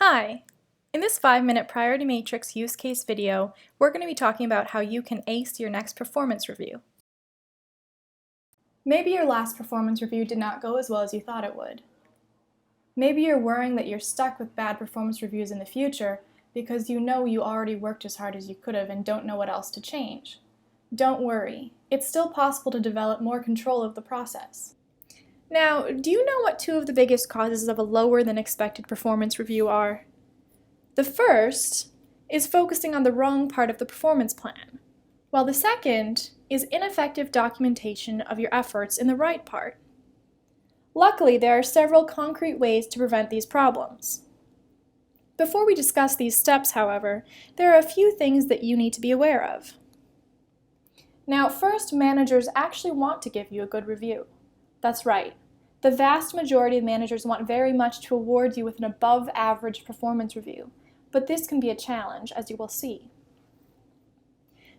Hi! In this 5-minute priority matrix use case video, we're going to be talking about how you can ace your next performance review. Maybe your last performance review did not go as well as you thought it would. Maybe you're worrying that you're stuck with bad performance reviews in the future because you know you already worked as hard as you could have and don't know what else to change. Don't worry, it's still possible to develop more control of the process. Now, do you know what two of the biggest causes of a lower than expected performance review are? The first is focusing on the wrong part of the performance plan, while the second is ineffective documentation of your efforts in the right part. Luckily, there are several concrete ways to prevent these problems. Before we discuss these steps, however, there are a few things that you need to be aware of. Now, first, managers actually want to give you a good review. That's right. The vast majority of managers want very much to award you with an above-average performance review, but this can be a challenge, as you will see.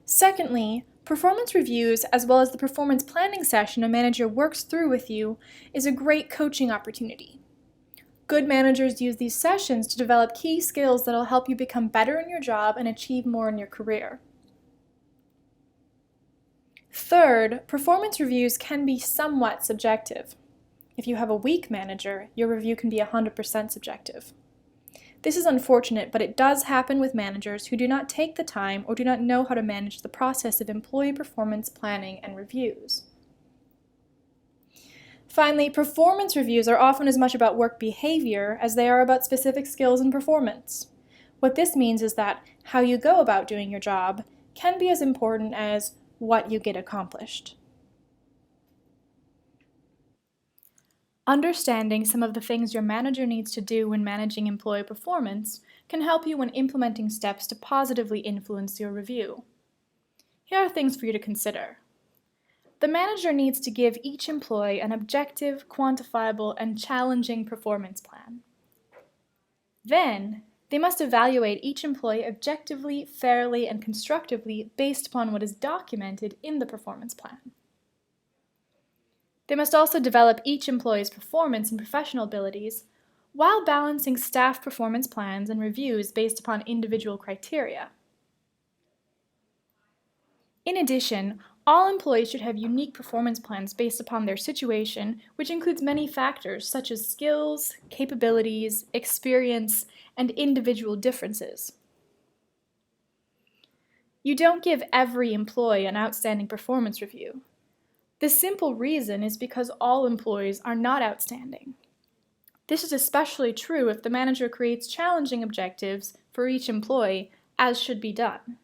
Secondly, performance reviews, as well as the performance planning session a manager works through with you, is a great coaching opportunity. Good managers use these sessions to develop key skills that will help you become better in your job and achieve more in your career. Third, performance reviews can be somewhat subjective. If you have a weak manager, your review can be 100% subjective. This is unfortunate, but it does happen with managers who do not take the time or do not know how to manage the process of employee performance planning and reviews. Finally, performance reviews are often as much about work behavior as they are about specific skills and performance. What this means is that how you go about doing your job can be as important as what you get accomplished. Understanding some of the things your manager needs to do when managing employee performance can help you when implementing steps to positively influence your review. Here are things for you to consider. The manager needs to give each employee an objective, quantifiable, and challenging performance plan. Then, they must evaluate each employee objectively, fairly, and constructively based upon what is documented in the performance plan. They must also develop each employee's performance and professional abilities while balancing staff performance plans and reviews based upon individual criteria. In addition, all employees should have unique performance plans based upon their situation, which includes many factors such as skills, capabilities, experience, and individual differences. You don't give every employee an outstanding performance review. The simple reason is because all employees are not outstanding. This is especially true if the manager creates challenging objectives for each employee, as should be done.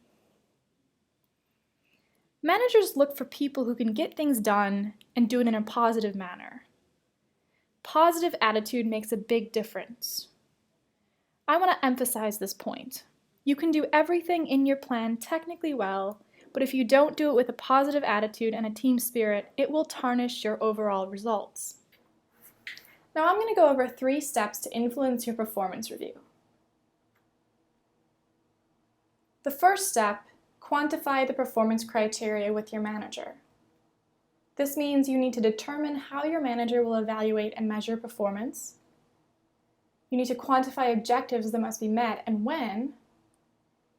Managers look for people who can get things done and do it in a positive manner. Positive attitude makes a big difference. I want to emphasize this point. You can do everything in your plan technically well, but if you don't do it with a positive attitude and a team spirit, it will tarnish your overall results. Now I'm going to go over 3 steps to influence your performance review. The first step, quantify the performance criteria with your manager. This means you need to determine how your manager will evaluate and measure performance. You need to quantify objectives that must be met and when.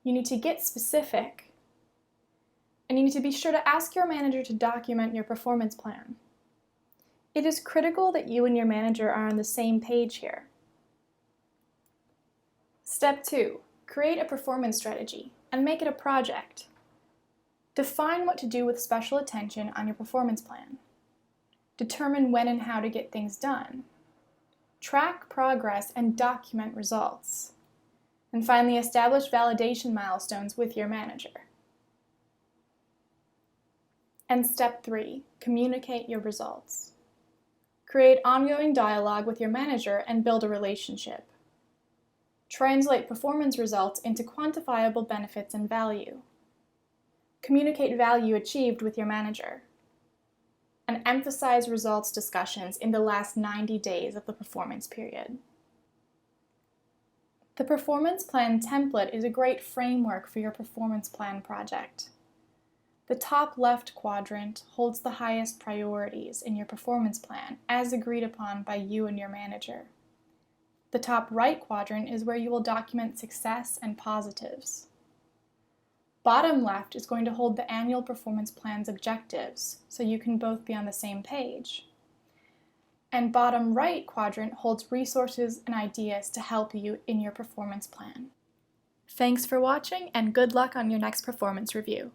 You need to get specific. And you need to be sure to ask your manager to document your performance plan. It is critical that you and your manager are on the same page here. Step 2, create a performance strategy and make it a project. Define what to do with special attention on your performance plan. Determine when and how to get things done. Track progress and document results. And finally, establish validation milestones with your manager. And step 3, communicate your results. Create ongoing dialogue with your manager and build a relationship. Translate performance results into quantifiable benefits and value. Communicate value achieved with your manager. And emphasize results discussions in the last 90 days of the performance period. The performance plan template is a great framework for your performance plan project. The top left quadrant holds the highest priorities in your performance plan as agreed upon by you and your manager. The top right quadrant is where you will document success and positives. Bottom left is going to hold the annual performance plan's objectives, so you can both be on the same page. And bottom right quadrant holds resources and ideas to help you in your performance plan. Thanks for watching, and good luck on your next performance review.